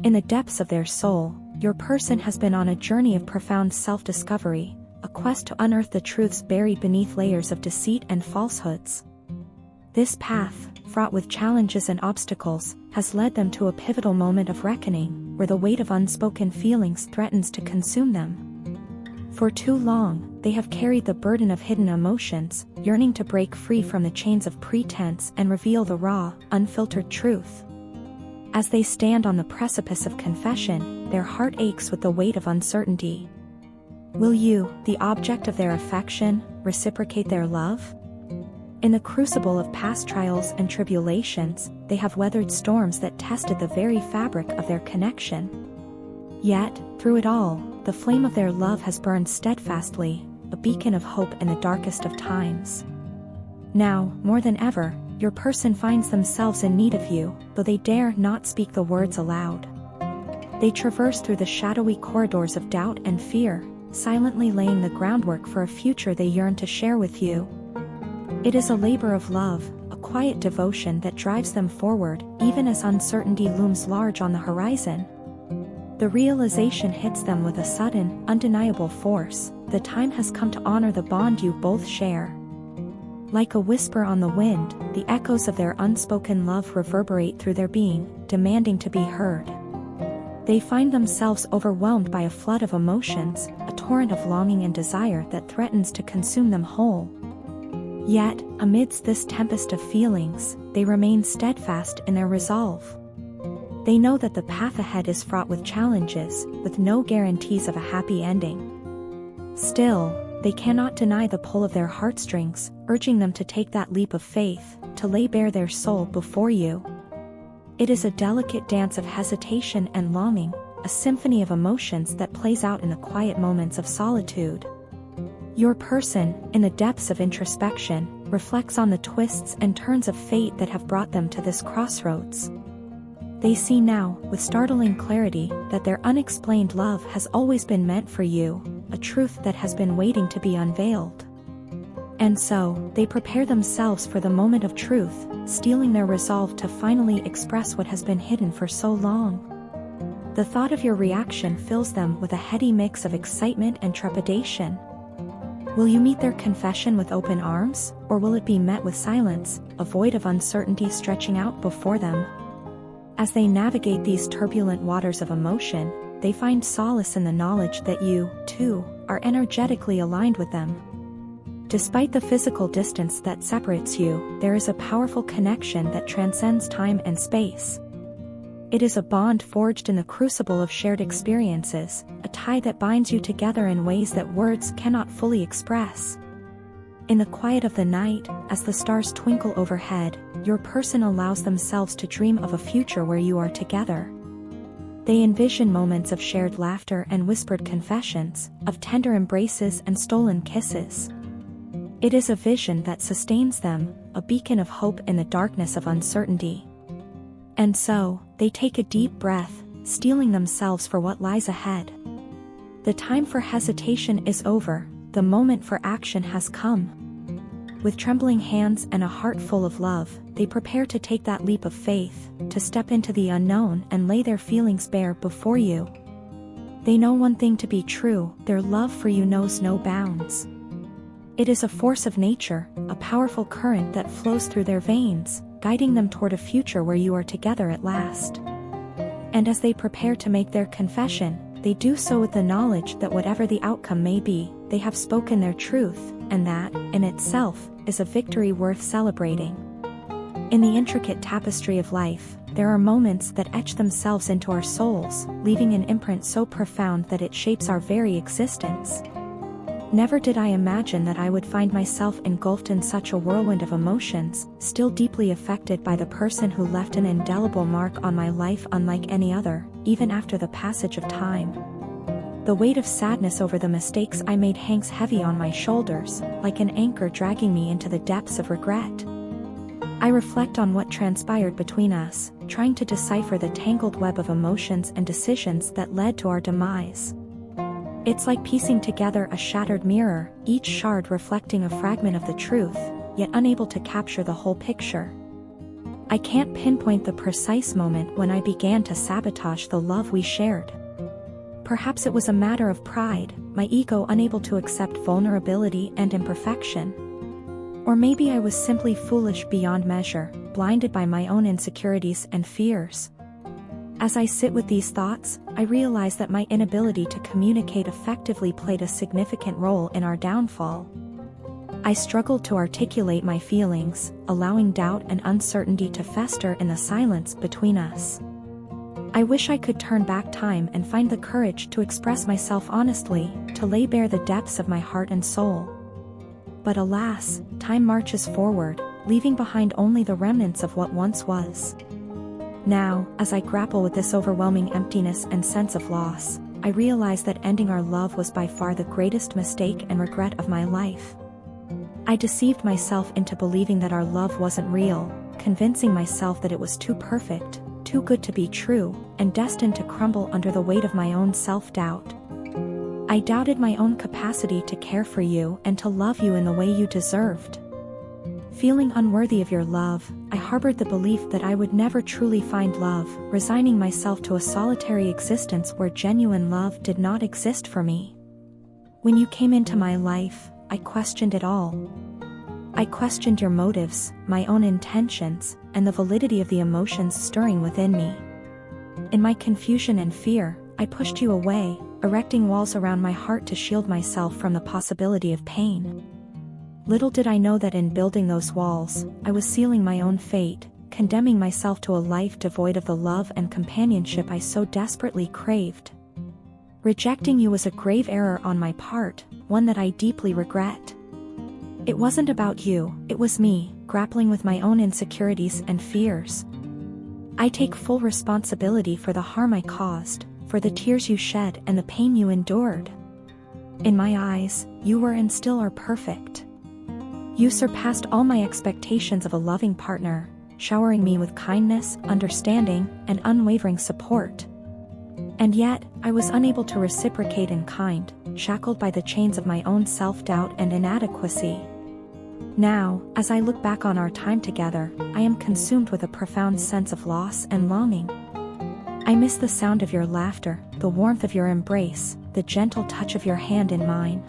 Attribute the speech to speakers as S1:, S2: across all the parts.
S1: In the depths of their soul, your person has been on a journey of profound self-discovery, a quest to unearth the truths buried beneath layers of deceit and falsehoods. This path, fraught with challenges and obstacles, has led them to a pivotal moment of reckoning, where the weight of unspoken feelings threatens to consume them. For too long, they have carried the burden of hidden emotions, yearning to break free from the chains of pretense and reveal the raw, unfiltered truth. As they stand on the precipice of confession, their heart aches with the weight of uncertainty. Will you, the object of their affection, reciprocate their love? In the crucible of past trials and tribulations, they have weathered storms that tested the very fabric of their connection. Yet, through it all, the flame of their love has burned steadfastly, a beacon of hope in the darkest of times. Now, more than ever, your person finds themselves in need of you, though they dare not speak the words aloud. They traverse through the shadowy corridors of doubt and fear, silently laying the groundwork for a future they yearn to share with you. It is a labor of love, a quiet devotion that drives them forward, even as uncertainty looms large on the horizon. The realization hits them with a sudden, undeniable force: the time has come to honor the bond you both share. Like a whisper on the wind, the echoes of their unspoken love reverberate through their being, demanding to be heard. They find themselves overwhelmed by a flood of emotions, a torrent of longing and desire that threatens to consume them whole. Yet, amidst this tempest of feelings, they remain steadfast in their resolve. They know that the path ahead is fraught with challenges, with no guarantees of a happy ending. Still, they cannot deny the pull of their heartstrings, urging them to take that leap of faith, to lay bare their soul before you. It is a delicate dance of hesitation and longing, a symphony of emotions that plays out in the quiet moments of solitude. Your person, in the depths of introspection, reflects on the twists and turns of fate that have brought them to this crossroads. They see now, with startling clarity, that their unexplained love has always been meant for you, a truth that has been waiting to be unveiled. And so, they prepare themselves for the moment of truth, steeling their resolve to finally express what has been hidden for so long. The thought of your reaction fills them with a heady mix of excitement and trepidation. Will you meet their confession with open arms, or will it be met with silence, a void of uncertainty stretching out before them? As they navigate these turbulent waters of emotion, they find solace in the knowledge that you, too, are energetically aligned with them. Despite the physical distance that separates you, there is a powerful connection that transcends time and space. It is a bond forged in the crucible of shared experiences, a tie that binds you together in ways that words cannot fully express. In the quiet of the night, as the stars twinkle overhead, your person allows themselves to dream of a future where you are together. They envision moments of shared laughter and whispered confessions, of tender embraces and stolen kisses. It is a vision that sustains them, a beacon of hope in the darkness of uncertainty. And so, they take a deep breath, steeling themselves for what lies ahead. The time for hesitation is over, the moment for action has come. With trembling hands and a heart full of love, they prepare to take that leap of faith, to step into the unknown and lay their feelings bare before you. They know one thing to be true: their love for you knows no bounds. It is a force of nature, a powerful current that flows through their veins, guiding them toward a future where you are together at last. And as they prepare to make their confession, they do so with the knowledge that whatever the outcome may be, they have spoken their truth, and that, in itself, is a victory worth celebrating. In the intricate tapestry of life, there are moments that etch themselves into our souls, leaving an imprint so profound that it shapes our very existence. Never did I imagine that I would find myself engulfed in such a whirlwind of emotions, still deeply affected by the person who left an indelible mark on my life unlike any other, even after the passage of time. The weight of sadness over the mistakes I made hangs heavy on my shoulders, like an anchor dragging me into the depths of regret. I reflect on what transpired between us, trying to decipher the tangled web of emotions and decisions that led to our demise. It's like piecing together a shattered mirror, each shard reflecting a fragment of the truth, yet unable to capture the whole picture. I can't pinpoint the precise moment when I began to sabotage the love we shared. Perhaps it was a matter of pride, my ego unable to accept vulnerability and imperfection. Or maybe I was simply foolish beyond measure, blinded by my own insecurities and fears. As I sit with these thoughts, I realize that my inability to communicate effectively played a significant role in our downfall. I struggled to articulate my feelings, allowing doubt and uncertainty to fester in the silence between us. I wish I could turn back time and find the courage to express myself honestly, to lay bare the depths of my heart and soul. But alas, time marches forward, leaving behind only the remnants of what once was. Now, as I grapple with this overwhelming emptiness and sense of loss, I realize that ending our love was by far the greatest mistake and regret of my life. I deceived myself into believing that our love wasn't real, convincing myself that it was too perfect, too good to be true, and destined to crumble under the weight of my own self-doubt. I doubted my own capacity to care for you and to love you in the way you deserved. Feeling unworthy of your love, I harbored the belief that I would never truly find love, resigning myself to a solitary existence where genuine love did not exist for me. When you came into my life, I questioned it all. I questioned your motives, my own intentions, and the validity of the emotions stirring within me. In my confusion and fear, I pushed you away, erecting walls around my heart to shield myself from the possibility of pain. Little did I know that in building those walls, I was sealing my own fate, condemning myself to a life devoid of the love and companionship I so desperately craved. Rejecting you was a grave error on my part, one that I deeply regret. It wasn't about you, it was me, grappling with my own insecurities and fears. I take full responsibility for the harm I caused, for the tears you shed and the pain you endured. In my eyes, you were and still are perfect. You surpassed all my expectations of a loving partner, showering me with kindness, understanding, and unwavering support. And yet, I was unable to reciprocate in kind, shackled by the chains of my own self-doubt and inadequacy. Now, as I look back on our time together, I am consumed with a profound sense of loss and longing. I miss the sound of your laughter, the warmth of your embrace, the gentle touch of your hand in mine.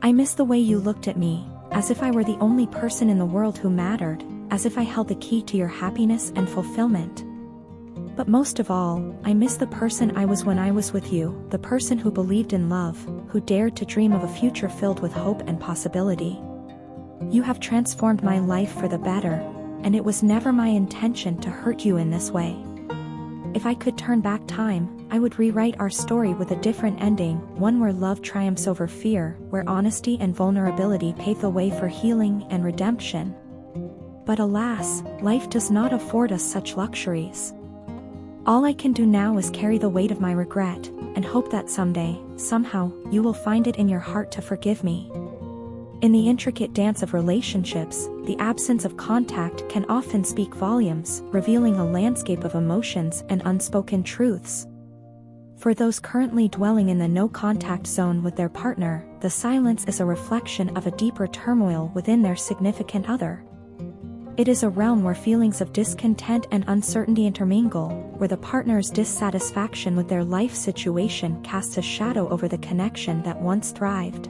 S1: I miss the way you looked at me, as if I were the only person in the world who mattered, as if I held the key to your happiness and fulfillment. But most of all, I miss the person I was when I was with you, the person who believed in love, who dared to dream of a future filled with hope and possibility. You have transformed my life for the better, and it was never my intention to hurt you in this way. If I could turn back time, I would rewrite our story with a different ending, one where love triumphs over fear, where honesty and vulnerability pave the way for healing and redemption. But alas, life does not afford us such luxuries. All I can do now is carry the weight of my regret, and hope that someday, somehow, you will find it in your heart to forgive me. In the intricate dance of relationships, the absence of contact can often speak volumes, revealing a landscape of emotions and unspoken truths. For those currently dwelling in the no-contact zone with their partner, the silence is a reflection of a deeper turmoil within their significant other. It is a realm where feelings of discontent and uncertainty intermingle, where the partner's dissatisfaction with their life situation casts a shadow over the connection that once thrived.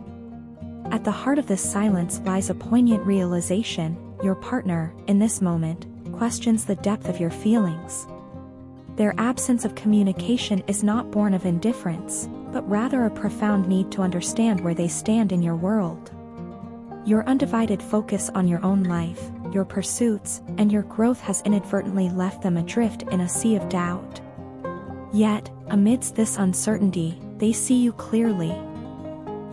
S1: At the heart of this silence lies a poignant realization: your partner, in this moment, questions the depth of your feelings. Their absence of communication is not born of indifference, but rather a profound need to understand where they stand in your world. Your undivided focus on your own life, your pursuits, and your growth has inadvertently left them adrift in a sea of doubt. Yet, amidst this uncertainty, they see you clearly.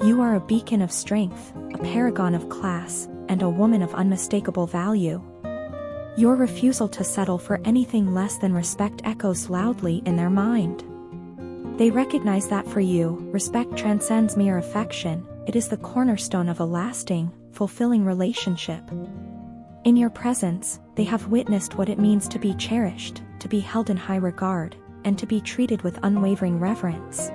S1: You are a beacon of strength, a paragon of class, and a woman of unmistakable value. Your refusal to settle for anything less than respect echoes loudly in their mind. They recognize that for you, respect transcends mere affection, it is the cornerstone of a lasting, fulfilling relationship. In your presence, they have witnessed what it means to be cherished, to be held in high regard, and to be treated with unwavering reverence.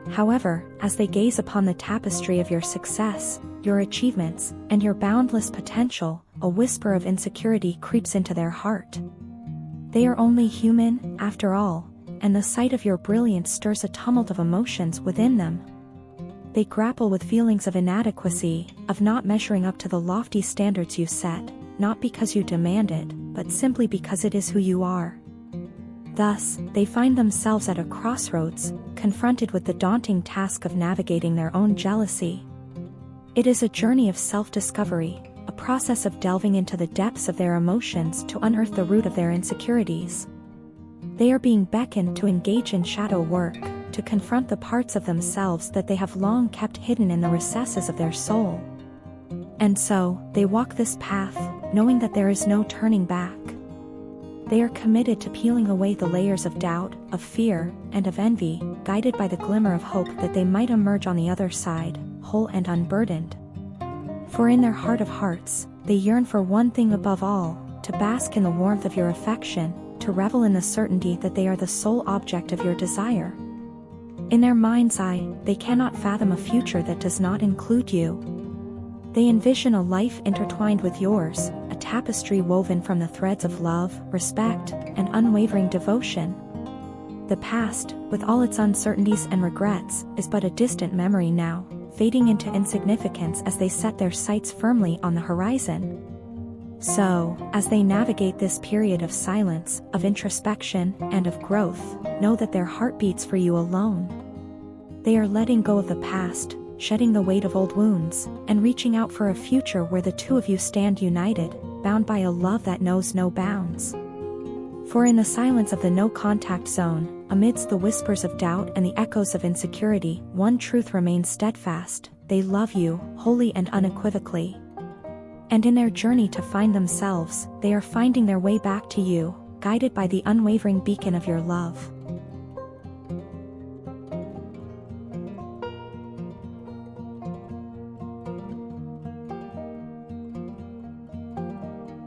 S1: However, as they gaze upon the tapestry of your success, your achievements, and your boundless potential, a whisper of insecurity creeps into their heart. They are only human, after all, and the sight of your brilliance stirs a tumult of emotions within them. They grapple with feelings of inadequacy, of not measuring up to the lofty standards you set, not because you demand it, but simply because it is who you are. Thus, they find themselves at a crossroads, confronted with the daunting task of navigating their own jealousy. It is a journey of self-discovery, a process of delving into the depths of their emotions to unearth the root of their insecurities. They are being beckoned to engage in shadow work, to confront the parts of themselves that they have long kept hidden in the recesses of their soul. And so, they walk this path, knowing that there is no turning back. They are committed to peeling away the layers of doubt, of fear, and of envy, guided by the glimmer of hope that they might emerge on the other side, whole and unburdened. For in their heart of hearts, they yearn for one thing above all, to bask in the warmth of your affection, to revel in the certainty that they are the sole object of your desire. In their mind's eye, they cannot fathom a future that does not include you. They envision a life intertwined with yours, a tapestry woven from the threads of love, respect, and unwavering devotion. The past, with all its uncertainties and regrets, is but a distant memory now, fading into insignificance as they set their sights firmly on the horizon. So, as they navigate this period of silence, of introspection, and of growth, know that their heart beats for you alone. They are letting go of the past, shedding the weight of old wounds, and reaching out for a future where the two of you stand united, bound by a love that knows no bounds. For in the silence of the no-contact zone, amidst the whispers of doubt and the echoes of insecurity, one truth remains steadfast: they love you, wholly and unequivocally. And in their journey to find themselves, they are finding their way back to you, guided by the unwavering beacon of your love.